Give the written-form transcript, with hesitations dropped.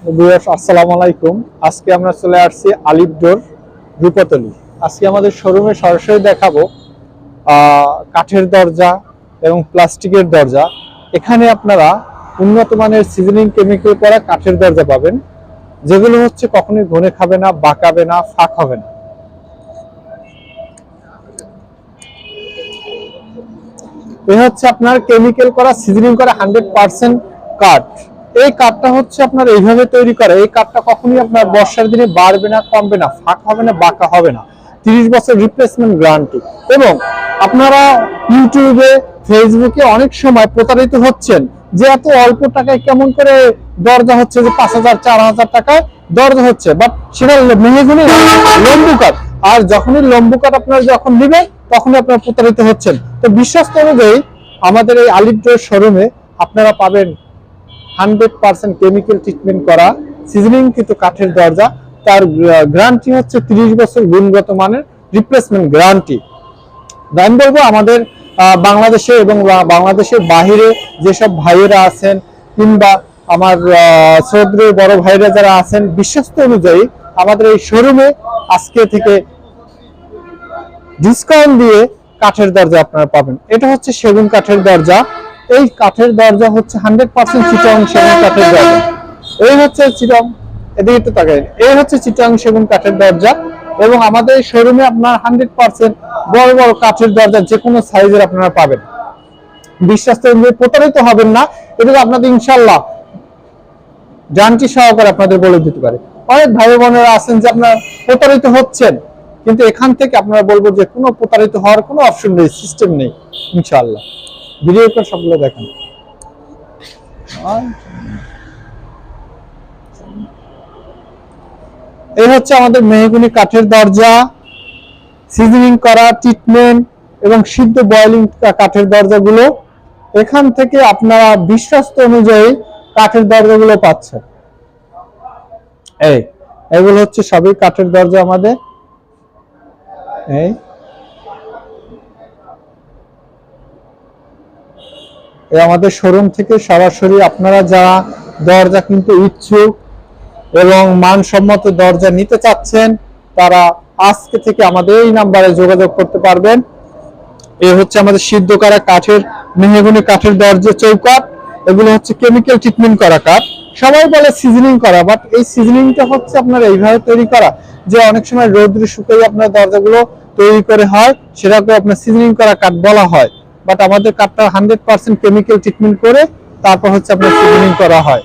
আসসালামু আলাইকুম। আজকে আমরা চলে আসছি আলিফ ডোর রূপতলী। আজকে আমাদের শোরুমে সরাসরি দেখাবো কাঠের দরজা এবং প্লাস্টিকের দরজা। এখানে আপনারা উন্নত মানের সিজনিং কেমিক্যাল করা কাঠের দরজা পাবেন, যেগুলো হচ্ছে কখনোই ঘুনে খাবে না, বাঁকাবে না, ফাঁক হবে না। এ হচ্ছে আপনার কেমিক্যাল করা সিজনিং করা 100% কাঠ। এই কাঠটা হচ্ছে আপনার এইভাবে তৈরি করা। এই কাঠটা কখনোই আপনার বর্ষার দিনে বাড়বে না, কমবে না, ফাঁক হবে না, বাঁকা হবে না। 30 বছর রিপ্লেসমেন্ট গ্যারান্টি। এবং আপনারা ইউটিউবে, ফেসবুকে অনেক সময় প্রতারিত হচ্ছেন যে এত অল্প টাকায় কেমন করে দরজা হচ্ছে, যে 5000 4000 টাকায় দরজা হচ্ছে, বাট সেটা মেহগনি লম্বু কাঠ। আর যখনই লম্বু কাঠ আপনারা যখন নেবেন তখনই আপনারা প্রতারিত হচ্ছেন। তো বিশ্বস্ত অনুযায়ী আমাদের এই আলিফ ডোর শোরুমে আপনারা পাবেন 100% কেমিক্যাল ট্রিটমেন্ট করা সিজনিং কিন্তু কাঠের দরজা। তার গ্যারান্টি হচ্ছে 30 বছর গুণগত মানের রিপ্লেসমেন্ট গ্যারান্টি। আমি বলবো আমাদের বাংলাদেশে এবং বাংলাদেশের বাহিরে যেসব ভাইয়েরা আছেন, কিংবা আমার সৌদির বড় ভাইরা যারা আছেন, বিশ্বস্ত অনুযায়ী আমাদের এই শোরুমে আজকে থেকে ডিসকাউন্ট দিয়ে কাঠের দরজা আপনারা পাবেন। এটা হচ্ছে সেগুন কাঠের দরজা। এই কাঠের দরজা হচ্ছে 100% চিটাং সেগুন কাঠের দরজা। এই হচ্ছে চিটাং, এদিকে একটু তাকান, এই হচ্ছে চিটাং সেগুন কাঠের দরজা। এবং আমাদের শোরুমে আপনার 100% বড় বড় কাঠের দরজা যে কোনো সাইজের আপনারা পাবেন। বিশ্বাস অনুযায়ী প্রতারিত হবেন না, এটা আপনাদের ইনশাআল্লাহ গ্যারান্টি সহকারে আপনাদের বলে দিতে পারে। অনেক ভাই বোনেরা আছেন যে আপনারা প্রতারিত হচ্ছেন, কিন্তু এখান থেকে আপনারা বলবো যে কোনো প্রতারিত হওয়ার কোনো অপশন নেই, সিস্টেম নেই ইনশাআল্লাহ। ভিডিওটা সবগুলো দেখেন। এই হচ্ছে আমাদের মেহগনি কাঠের দরজা, সিজনিং করা, ট্রিটমেন্ট এবং সিদ্ধ বয়েলিং কাঠের দরজাগুলো। এখান থেকে আপনারা বিশ্বস্ত অনুযায়ী কাঠের দরজাগুলো পাচ্ছেন। এগুলো হচ্ছে সবই কাঠের দরজা আমাদের। আমাদের শোরুম থেকে সরাসরি আপনারা যারা দরজা কিনতে ইচ্ছুক এবং মানসম্মত দরজা নিতে চাচ্ছেন, তারা আজকে থেকে আমাদের এই নাম্বারে যোগাযোগ করতে পারবেন। এই হচ্ছে আমাদের সিদ্ধ করা কাঠের মেহগনি কাঠের দরজা চৌকাঠ। এগুলো হচ্ছে কেমিক্যাল ট্রিটমেন্ট করা কাঠ। সবাই বলে সিজনিং করা, বাট এই সিজনিংটা হচ্ছে আপনার এইভাবে তৈরি করা যে অনেক সময় রোদ্রে শুকিয়ে আপনার দরজাগুলো তৈরি করে হয়, সেটাকে আপনার সিজনিং করা কাঠ বলা হয়। বাট আমাদের কাঠটা 100% কেমিক্যাল ট্রিটমেন্ট করে তারপর হচ্ছে আপনার সিজনিং করা হয়।